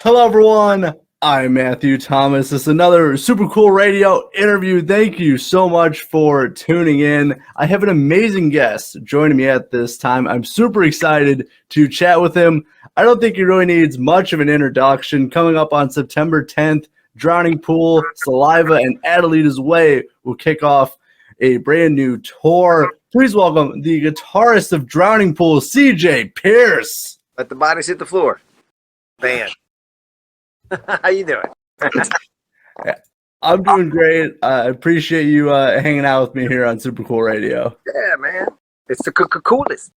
Hello, everyone. I'm Matthew Thomas. This is another super cool radio interview. Thank you so much for tuning in. I have an amazing guest joining me at this time. I'm super excited to chat with him. I don't think he really needs much of an introduction. Coming up on September 10th, Drowning Pool, Saliva, and Adelitas Way will kick off a brand new tour. Please welcome the guitarist of Drowning Pool, C.J. Pierce. Let the bodies hit the floor. Band. How you doing? I'm doing great. I appreciate you hanging out with me here on Super Cool Radio. Yeah, man. It's the coolest.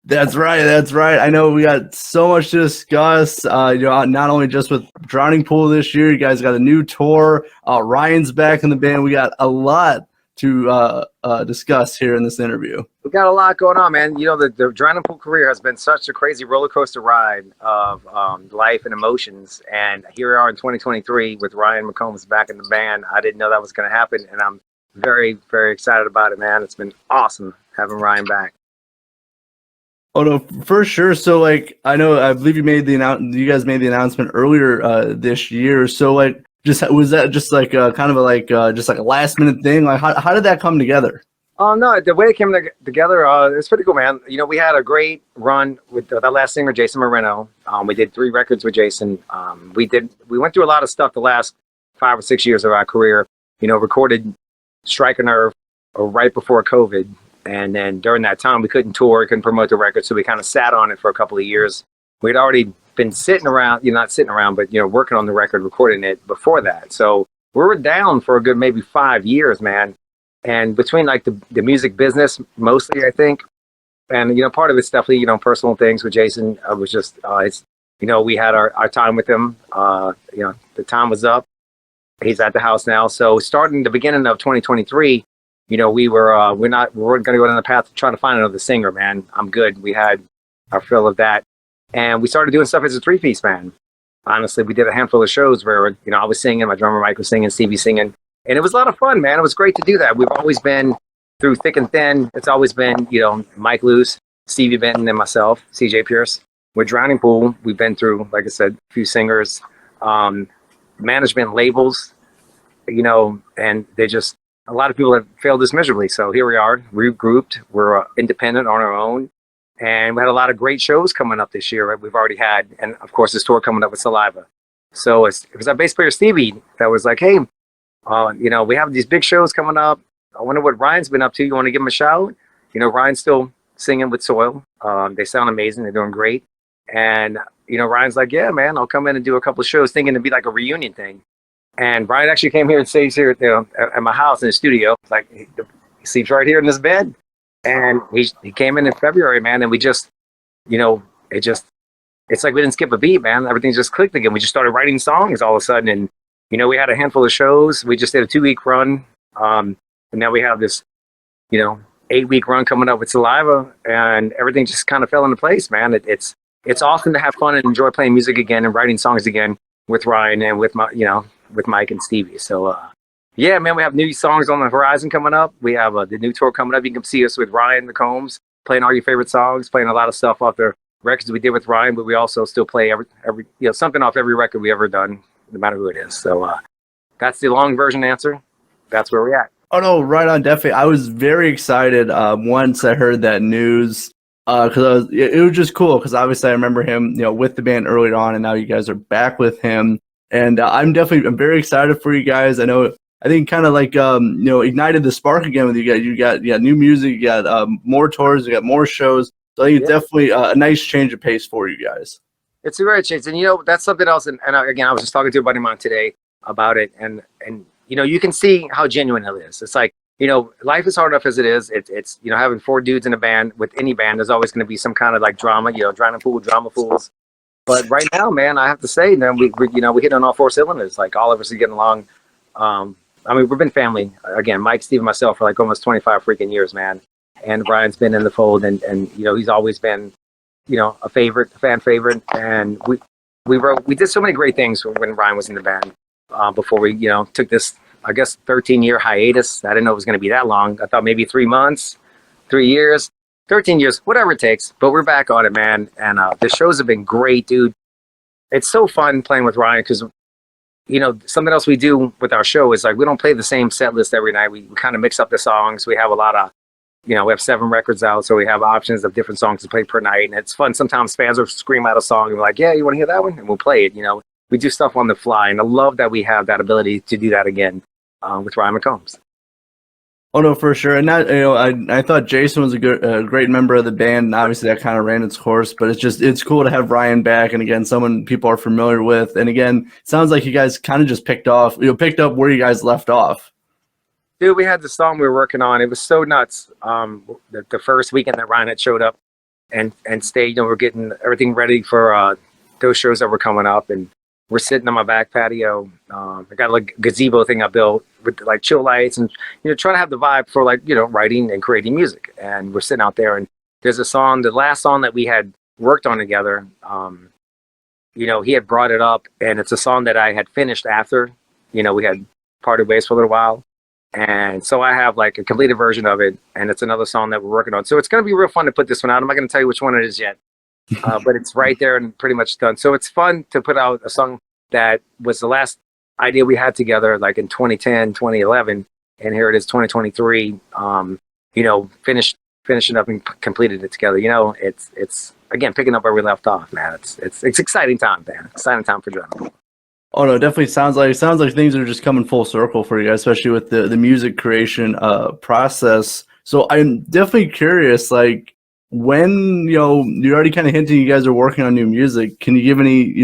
That's right. That's right. I know we got so much to discuss. Not only just with Drowning Pool this year, you guys got a new tour. Ryan's back in the band. We got a lot to discuss here in this interview. We got a lot going on, man. You know, the Drowning Pool career has been such a crazy roller coaster ride of life and emotions. And here we are in 2023 with Ryan McCombs back in the band. I didn't know that was going to happen, and I'm very, very excited about it, man. It's been awesome having Ryan back. Oh no, for sure. So I believe you guys made the announcement earlier this year. So was that just like a last minute thing? Like how did that come together? Oh no, the way it came together, it's pretty cool, man. You know, we had a great run with that last singer, Jason Moreno. We did 3 records with Jason. We went through a lot of stuff the last 5 or 6 years of our career. You know, recorded Strike a Nerve right before COVID. And then during that time, we couldn't tour, couldn't promote the record. So we kind of sat on it for a couple of years. We'd already been sitting around, not sitting around, but, working on the record, recording it before that. So we were down for a good maybe 5 years, man. And between the music business, mostly, I think. And, part of it's definitely, personal things with Jason. Was just, we had our time with him. The time was up. He's at the house now. So starting the beginning of 2023, we weren't going to go down the path to try to find another singer, man. I'm good. We had our fill of that. And we started doing stuff as a 3-piece band. Honestly, we did a handful of shows where, I was singing, my drummer Mike was singing, Stevie singing. And it was a lot of fun, man. It was great to do that. We've always been through thick and thin. It's always been, Mike Luce, Stevie Benton, and myself, C.J. Pierce. With Drowning Pool, we've been through, like I said, a few singers, management labels, and a lot of people have failed us miserably. So here we are, regrouped. We're independent on our own. And we had a lot of great shows coming up this year, right? We've already had, and of course, this tour coming up with Saliva. So it was our bass player, Stevie, that was like, hey, we have these big shows coming up. I wonder what Ryan's been up to. You want to give him a shout? Ryan's still singing with Soil. They sound amazing. They're doing great. And, Ryan's like, yeah, man, I'll come in and do a couple of shows, thinking it'd be like a reunion thing. And Brian actually came here and stays here at my house in the studio. Like, he sleeps right here in this bed. And he came in February, man. And we just, it's like we didn't skip a beat, man. Everything just clicked again. We just started writing songs all of a sudden. And, we had a handful of shows. We just did a 2-week run. And now we have this, 8-week run coming up with Saliva. And everything just kind of fell into place, man. It's awesome to have fun and enjoy playing music again and writing songs again with Ryan and with with Mike and Stevie. So, yeah, man, we have new songs on the horizon coming up. We have the new tour coming up. You can see us with Ryan McCombs playing all your favorite songs, playing a lot of stuff off the records we did with Ryan, but we also still play every something off every record we ever done, no matter who it is. So that's the long version answer. That's where we're at. Oh, no, right on, definitely. I was very excited once I heard that news because it was just cool because obviously I remember him, with the band earlier on, and now you guys are back with him. And I'm very excited for you guys. I think kind of ignited the spark again with you guys. You got new music, you got more tours, you got more shows. So I think it's definitely a nice change of pace for you guys. It's a great change. And, that's something else. And again, I was just talking to a buddy of mine today about it. And you can see how genuine it is. It's like, life is hard enough as it is. It's having 4 dudes in a band, with any band, there's always going to be some kind of drama, Drowning Pool, drama fools. But right now, man, I have to say, man, we hit on all 4 cylinders. Like, all of us are getting along. We've been family. Again, Mike, Steve, and myself for almost 25 freaking years, man. And Brian's been in the fold, and he's always been, a fan favorite. And we did so many great things when Ryan was in the band before we, took this, I guess, 13-year hiatus. I didn't know it was going to be that long. I thought maybe 3 months, 3 years. 13 years, whatever it takes. But we're back on it, man. And the shows have been great, dude. it's so fun playing with Ryan because, something else we do with our show is like we don't play the same set list every night. We kind of mix up the songs. We have a lot of, we have 7 records out, so we have options of different songs to play per night. And it's fun. Sometimes fans will scream out a song and we're like, yeah, you want to hear that one? And we'll play it. We do stuff on the fly. And I love that we have that ability to do that again with Ryan McCombs. Oh no, for sure. And that, I thought Jason was a great member of the band, and obviously that kind of ran its course. But it's cool to have Ryan back, and again, someone people are familiar with. And again, it sounds like you guys kind of just picked up where you guys left off. Dude, we had the song we were working on. It was so nuts. The first weekend that Ryan had showed up and stayed, we're getting everything ready for those shows that were coming up, and we're sitting on my back patio. I got a gazebo thing I built with like chill lights and, trying to have the vibe for like, writing and creating music. And we're sitting out there, and there's a song, the last song that we had worked on together, he had brought it up, and it's a song that I had finished after, we had parted ways for a little while. And so I have like a completed version of it, and it's another song that we're working on. So it's going to be real fun to put this one out. I'm not going to tell you which one it is yet. But it's right there and pretty much done. So it's fun to put out a song that was the last idea we had together, like in 2010, 2011, and here it is, 2023. Finishing up and completed it together. It's again picking up where we left off, man. It's exciting time, man. Exciting time for Adrenaline. Oh no, definitely sounds like things are just coming full circle for you guys, especially with the music creation process. So I'm definitely curious, like, when you're already kind of hinting you guys are working on new music, can you give any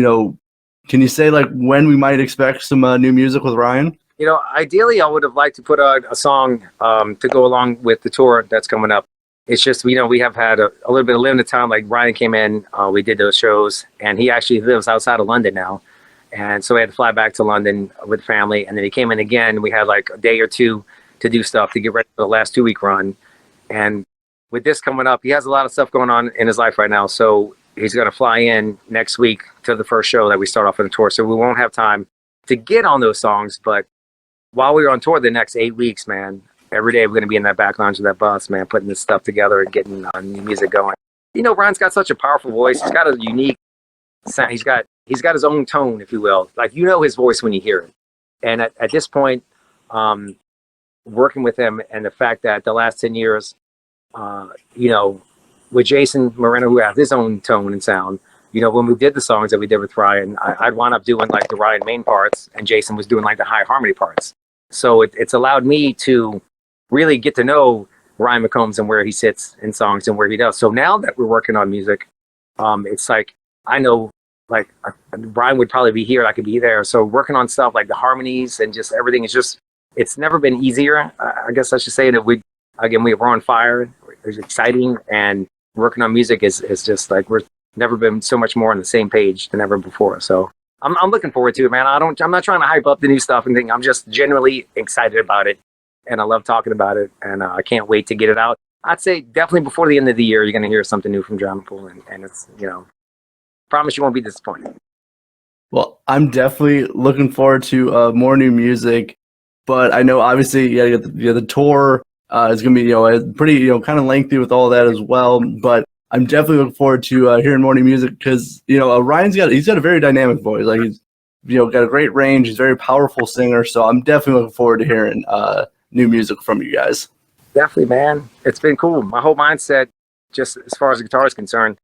can you say like when we might expect some new music with Ryan? Ideally I would have liked to put out a song to go along with the tour that's coming up. It's just we have had a little bit of limited time. Like Ryan came in, we did those shows, and he actually lives outside of London now, and so we had to fly back to London with family, and then he came in again. We had like a day or two to do stuff to get ready for the last 2-week run. And with this coming up, he has a lot of stuff going on in his life right now. So he's going to fly in next week to the first show that we start off on the tour. So we won't have time to get on those songs. But while we're on tour the next 8 weeks, man, every day we're going to be in that back lounge of that bus, man, putting this stuff together and getting new music going. Ryan's got such a powerful voice. He's got a unique sound. He's got his own tone, if you will. Like, his voice when you hear it. And at this point, working with him, and the fact that the last 10 years, with Jason Moreno, who has his own tone and sound, when we did the songs that we did with Ryan, I'd wound up doing like the Ryan main parts, and Jason was doing like the high harmony parts. So it's allowed me to really get to know Ryan McCombs and where he sits in songs and where he does. So now that we're working on music, it's like, I know like Ryan would probably be here, I could be there. So working on stuff like the harmonies and just everything is just, it's never been easier. I guess I should say that we're on fire. It's exciting, and working on music is just like we're never been so much more on the same page than ever before. So I'm looking forward to it, man. I'm not trying to hype up the new stuff and think. I'm just genuinely excited about it, and I love talking about it, and I can't wait to get it out. I'd say definitely before the end of the year, you're going to hear something new from Dramapool, and it's promise you won't be disappointed. Well, I'm definitely looking forward to more new music, but I know obviously the tour is going to be pretty kind of lengthy with all that as well. But I'm definitely looking forward to hearing more new music because Ryan's got a very dynamic voice. Like he's got a great range. He's a very powerful singer. So I'm definitely looking forward to hearing new music from you guys. Definitely, man. It's been cool. My whole mindset, just as far as the guitar is concerned,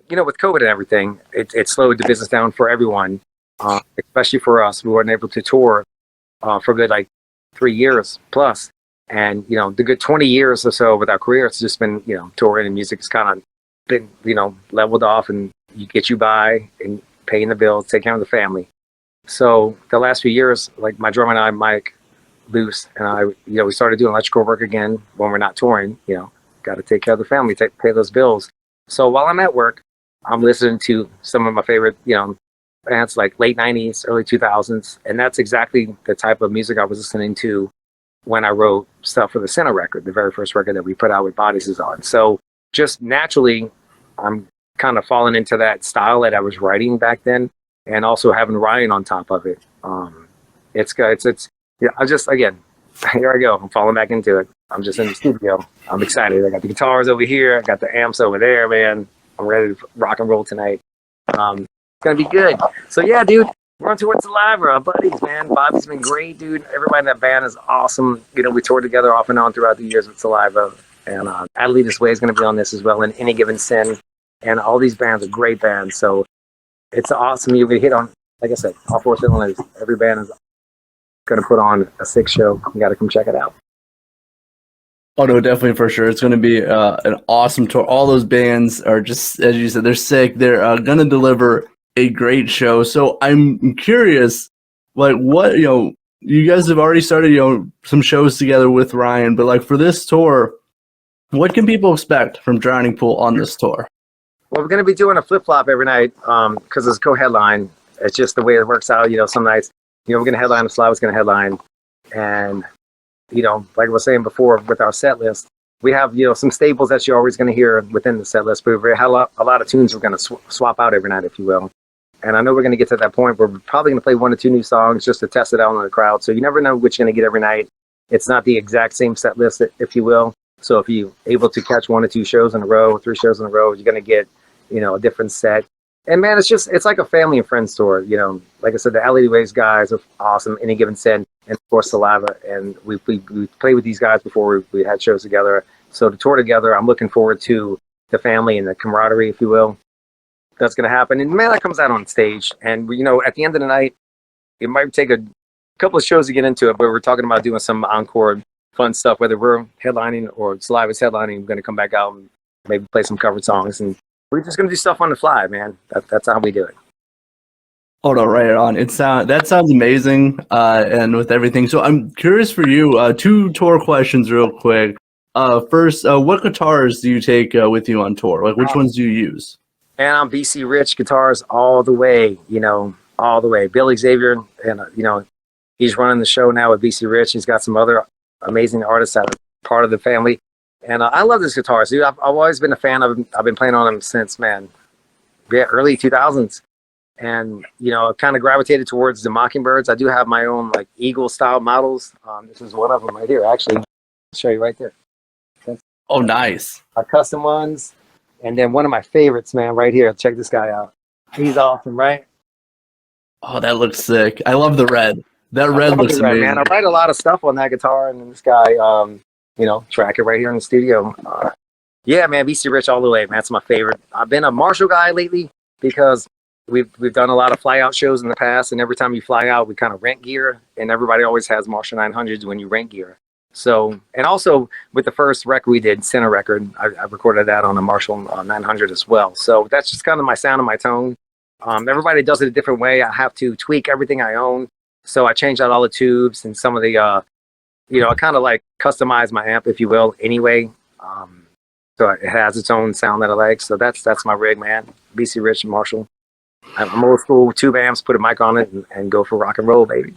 with COVID and everything, it slowed the business down for everyone, especially for us. We weren't able to tour for a good 3 years plus. And, the good 20 years or so with our career, it's just been, touring and music has kind of been, leveled off, and you get you by and paying the bills, taking care of the family. So the last few years, like my drummer and I, Mike Luce, and I, we started doing electrical work again when we're not touring, got to take care of the family, pay those bills. So while I'm at work, I'm listening to some of my favorite, bands like late 90s, early 2000s. And that's exactly the type of music I was listening to when I wrote stuff for the Center record, the very first record that we put out with Bodies is on. So just naturally, I'm kind of falling into that style that I was writing back then, and also having Ryan on top of it. It's good. I just, again, here I go. I'm falling back into it. I'm just in the studio. I'm excited. I got the guitars over here. I got the amps over there, man. I'm ready to rock and roll tonight. gonna be good. So yeah, dude, we're on tour with Saliva, our buddies, man. Bobby's been great, dude. Everybody in that band is awesome. You know, we toured together off and on throughout the years with Saliva, and Adelitas Way is gonna be on this as well, and Any Given Sin, and all these bands are great bands. So it's awesome. You hit on, like I said, all four cylinders. Every band is gonna put on a sick show. You got to come check it out. Oh no, definitely for sure. It's going to be an awesome tour. All those bands are just, as you said, they're sick. They're going to deliver a great show. So I'm curious, like what, you guys have already started, some shows together with Ryan, but like for this tour, what can people expect from Drowning Pool on this tour? Well, we're going to be doing a flip-flop every night because it's a co-headline. It's just the way it works out. Some nights, we're going to headline, the Saliva's going to headline, and like I was saying before with our set list, we have, some staples that you're always going to hear within the set list, but we have a lot of tunes we're going to swap out every night, if you will. And I know we're going to get to that point where we're probably going to play 1 or 2 new songs just to test it out on the crowd. So you never know what you're going to get every night. It's not the exact same set list, if you will. So if you're able to catch 1 or 2 shows in a row, 3 shows in a row, you're going to get, a different set. And man, it's like a family and friends tour. Like I said, the LED Waves guys are awesome. Any Given Sin, and of course Saliva. And we played with these guys before we had shows together. So to tour together, I'm looking forward to the family and the camaraderie, if you will. That's going to happen. And man, that comes out on stage. And at the end of the night, it might take a couple of shows to get into it, but we're talking about doing some encore fun stuff, whether we're headlining or Saliva's headlining. We're going to come back out and maybe play some covered songs, and we're just going to do stuff on the fly, man. That's how we do it. Oh no, right on. That sounds amazing, and with everything. So I'm curious for you, 2 tour questions real quick. First, what guitars do you take with you on tour? Like, which ones do you use? And I'm BC Rich guitars all the way, all the way. Billy Xavier, and he's running the show now with BC Rich. He's got some other amazing artists that are part of the family. And I love this guitars, dude. I've always been a fan of them. I've been playing on them since, early 2000s. And, kind of gravitated towards the Mockingbirds. I do have my own, like, Eagle-style models. This is one of them right here, actually. I'll show you right there. Oh, nice. Our custom ones. And then one of my favorites, man, right here. Check this guy out. He's awesome, right? Oh, that looks sick. I love the red. That red looks amazing. Man, I write a lot of stuff on that guitar, and this guy, track it right here in the studio. Yeah, man, BC Rich all the way, man. That's my favorite. I've been a Marshall guy lately because we've done a lot of fly out shows in the past, and every time you fly out, we kind of rent gear, and everybody always has Marshall 900s when you rent gear. So, and also with the first record we did, Center record, I recorded that on a Marshall 900 as well. So that's just kind of my sound and my tone. Everybody does it a different way. I have to tweak everything I own. So I changed out all the tubes and some of the, I kind of like customize my amp, if you will, anyway. So it has its own sound that I like. So that's my rig, man. BC Rich and Marshall. I'm old school, tube amps, put a mic on it, and go for rock and roll, baby.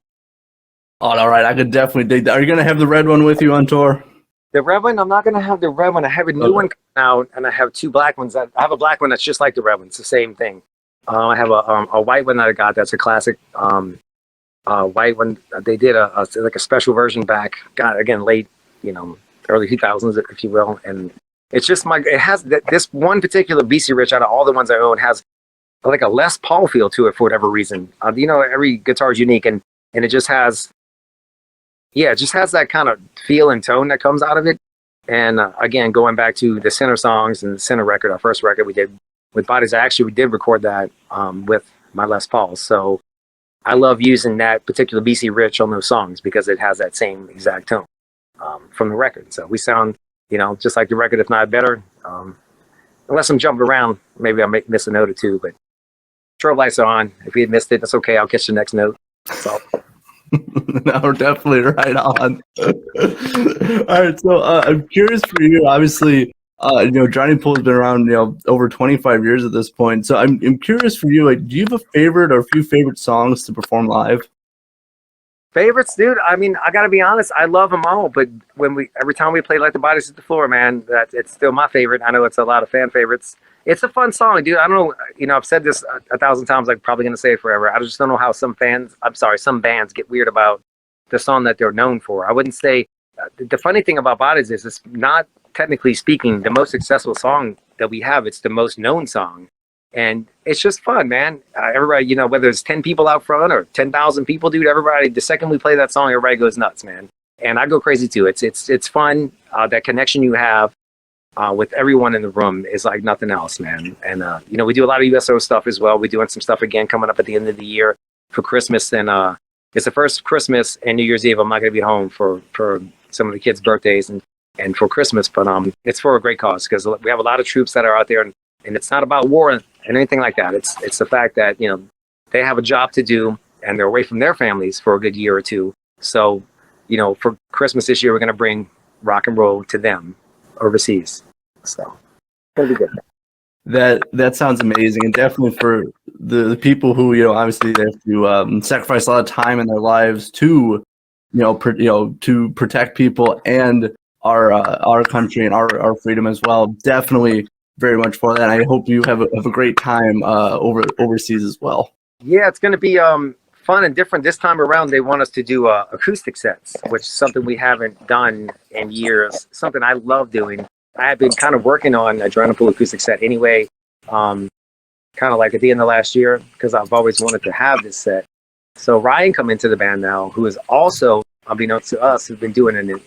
Oh, all right. I could definitely dig that. Are you going to have the red one with you on tour? The red one, I'm not going to have the red one. I have a new one coming out, and I have 2 black ones. I have a black one that's just like the red one. It's the same thing. I have a white one that I got that's a classic white one. They did a special version back, again, late, early 2000s, if you will. And it's just it has this one particular BC Rich out of all the ones I own has like a Les Paul feel to it for whatever reason. Every guitar is unique, and it just has, it just has that kind of feel and tone that comes out of it. And again, going back to the Center songs and the Center record, our first record we did with Bodies, we did record that with my Les Paul. So I love using that particular BC Rich on those songs because it has that same exact tone from the record. So we sound, just like the record, if not better. Unless I'm jumping around, maybe I'll miss a note or 2, but strobe lights are on. If you had missed it, that's okay. I'll catch the next note. So. No, definitely right on. All right, so I'm curious for you. Obviously, Drowning Pool has been around, over 25 years at this point. So I'm curious for you. Like, do you have a favorite or a few favorite songs to perform live? Favorites, dude. I mean, I gotta be honest. I love them all, but every time we play Like the Bodies Hit the Floor, man, it's still my favorite. I know it's a lot of fan favorites. It's a fun song, dude. I don't know. I've said this 1,000 times. I'm probably gonna say it forever. I just don't know how some bands get weird about the song that they're known for. I wouldn't say. The funny thing about Bodies is it's not technically speaking the most successful song that we have. It's the most known song. And it's just fun, man. Everybody, you know, whether it's 10 people out front or 10,000 people, dude, everybody, the second we play that song, everybody goes nuts, man. And I go crazy too. It's fun. That connection you have with everyone in the room is like nothing else, man. And, you know, we do a lot of USO stuff as well. We're doing some stuff again coming up at the end of the year for Christmas. And it's the first Christmas and New Year's Eve I'm not going to be home for some of the kids' birthdays and for Christmas. But it's for a great cause because we have a lot of troops that are out there. And it's not about war and anything like that. It's the fact that, you know, they have a job to do and they're away from their families for a good year or two. So, you know, for Christmas this year, we're going to bring rock and roll to them overseas. So it's going to be good. That sounds amazing, and definitely for the people who, you know, obviously they have to sacrifice a lot of time in their lives to, to protect people and our country and our freedom as well. Definitely very much for that. I hope you have a great time overseas as well. Yeah, it's going to be fun and different this time around. They want us to do acoustic sets, which is something we haven't done in years. Something I love doing. I have been kind of working on a Adelitas Way acoustic set anyway, kind of like at the end of last year, because I've always wanted to have this set. So Ryan come into the band now, who is also, unbeknownst to us, has been doing an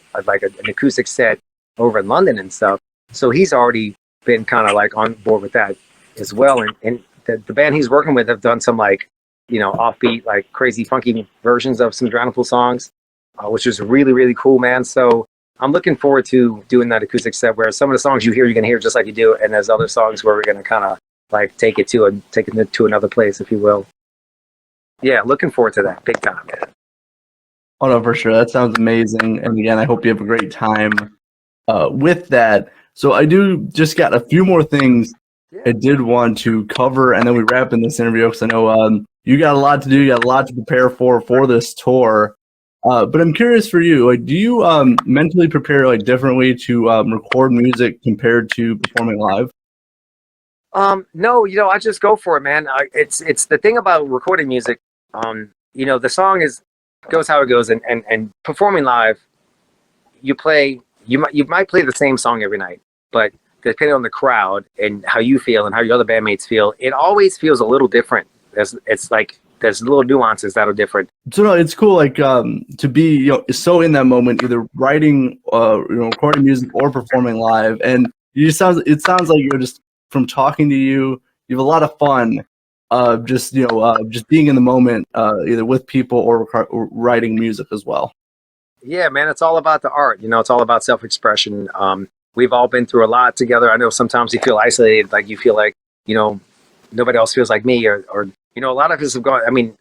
acoustic set over in London and stuff. So he's already been kind of like on board with that as well. And the band he's working with have done some like, you know, offbeat, like crazy funky versions of some Adelitas Way songs, which is really, really cool, man. So I'm looking forward to doing that acoustic set where some of the songs you hear, you're going to hear just like you do. And there's other songs where we're going to kind of like take it to another place, if you will. Yeah, looking forward to that big time, man. Oh no, for sure. That sounds amazing. And again, I hope you have a great time with that. So I do just got a few more things I did want to cover, and then we wrap in this interview because I know you got a lot to do. You got a lot to prepare for this tour. But I'm curious for you, like, do you mentally prepare like differently to record music compared to performing live? No, you know, I just go for it, man. It's the thing about recording music. You know, the song goes how it goes, and performing live, you might play the same song every night, but depending on the crowd and how you feel and how your other bandmates feel, it always feels a little different. It's like there's little nuances that are different. So no, it's cool, like to be, you know, so in that moment, either writing, recording music or performing live, and it sounds like you're just, from talking to you, you have a lot of fun, just being in the moment, either with people or writing music as well. Yeah, man, it's all about the art. You know, it's all about self-expression. We've all been through a lot together. I know sometimes you feel isolated, like you feel like, you know, nobody else feels like me, or you know, a lot of us have gone. I mean,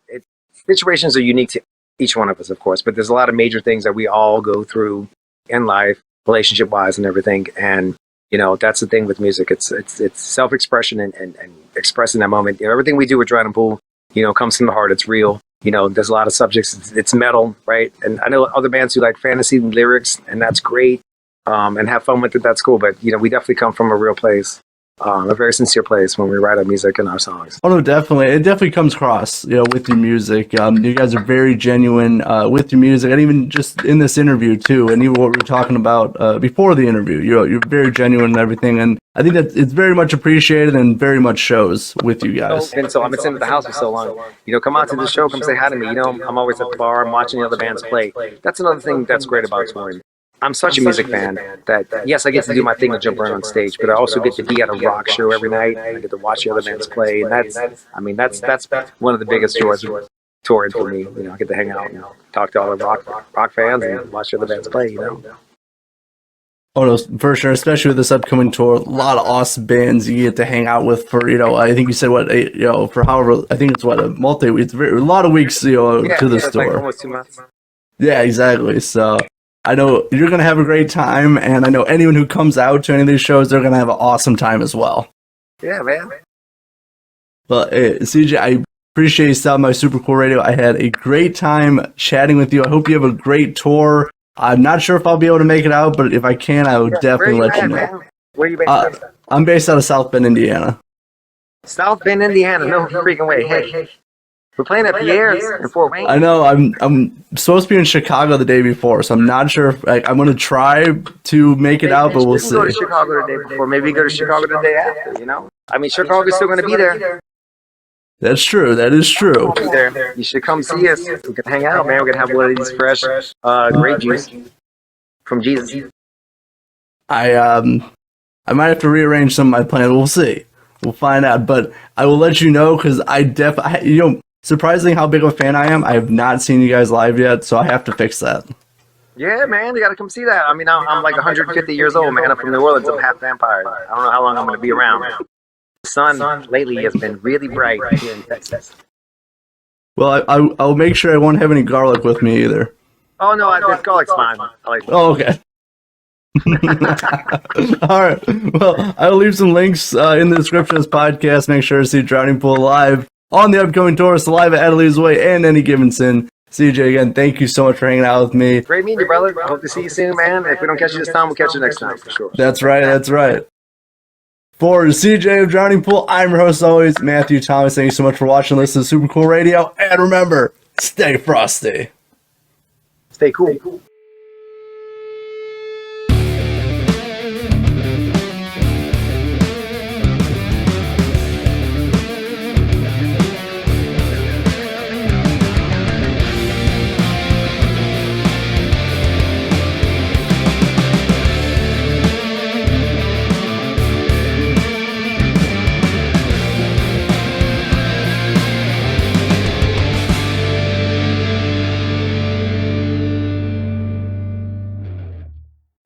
situations are unique to each one of us, of course, but there's a lot of major things that we all go through in life, relationship-wise and everything. And you know, that's the thing with music. It's self-expression and expressing that moment. You know, everything we do with Adelitas Way, you know, comes from the heart. It's real. You know, there's a lot of subjects. It's metal, right? And I know other bands who like fantasy lyrics, and that's great. And have fun with it. That's cool. But, you know, we definitely come from a real place, a very sincere place when we write our music and our songs. Oh, no, definitely. It definitely comes across, you know, with your music. You guys are very genuine with your music, and even just in this interview, too. And even what we were talking about before the interview, you're very genuine and everything. And I think that it's very much appreciated and very much shows with you guys. And so I've been sitting at the house for so long. You know, come out to the show, come say hi to me. You know, I'm always at the bar. I'm watching the other bands play. That's another thing that's great about touring. I'm such a music fan that, yes, I get to do my thing and jump around on stage, but I also get to be at a rock show every night. I get to watch the other bands play, and that's one of the biggest joys of touring for me. You know, I get to hang out and talk to all the rock fans and watch the other bands play, you know. Oh, no, for sure, especially with this upcoming tour, a lot of awesome bands you get to hang out with for, you know, I think you said for however, I think it's a lot of weeks, you know, to this tour. Like almost 2 months. Yeah, exactly. So I know you're going to have a great time, and I know anyone who comes out to any of these shows, they're going to have an awesome time as well. Yeah, man. Well, CJ, I appreciate you stopping by Super Cool Radio. I had a great time chatting with you. I hope you have a great tour. I'm not sure if I'll be able to make it out, but if I can, I will definitely let you know. Man? Where are you based? I'm based out of South Bend, Indiana. South Bend, Indiana? No freaking way. Hey, We're playing at Pierre's in Fort Wayne. I know. I'm supposed to be in Chicago the day before, so I'm not sure if I'm going to try to make it out, but we'll see. Go to Chicago the day before. Maybe go to Chicago the day after. You know, I mean, Chicago's still going to be there. That's true. That is true. There. You should come see us. We can hang out, man. We're gonna have one of these fresh grape juice from Jesus. I might have to rearrange some of my plans. We'll see. We'll find out. But I will let you know because surprisingly how big of a fan I am. I have not seen you guys live yet, so I have to fix that. Yeah, man, you got to come see that. I mean, I'm like 150 years old, man. I'm from New Orleans. I'm half vampire. I don't know how long I'm going to be around. The sun lately has been really bright here in Texas. Well, I'll make sure I won't have any garlic with me either. Oh, no, this garlic's fine. Oh, okay. All right. Well, I'll leave some links in the description of this podcast. Make sure to see Drowning Pool live on the upcoming tour, Saliva, Adelitas Way, and Any Given Sin. CJ, again, thank you so much for hanging out with me. Great meeting you, brother. I hope to see you soon, man. If we don't catch you this time, we'll catch you next time for sure. That's right. That's right. For CJ of Drowning Pool, I'm your host always, Matthew Thomas. Thank you so much for watching, listening to Super Cool Radio. And remember, stay frosty. Stay cool.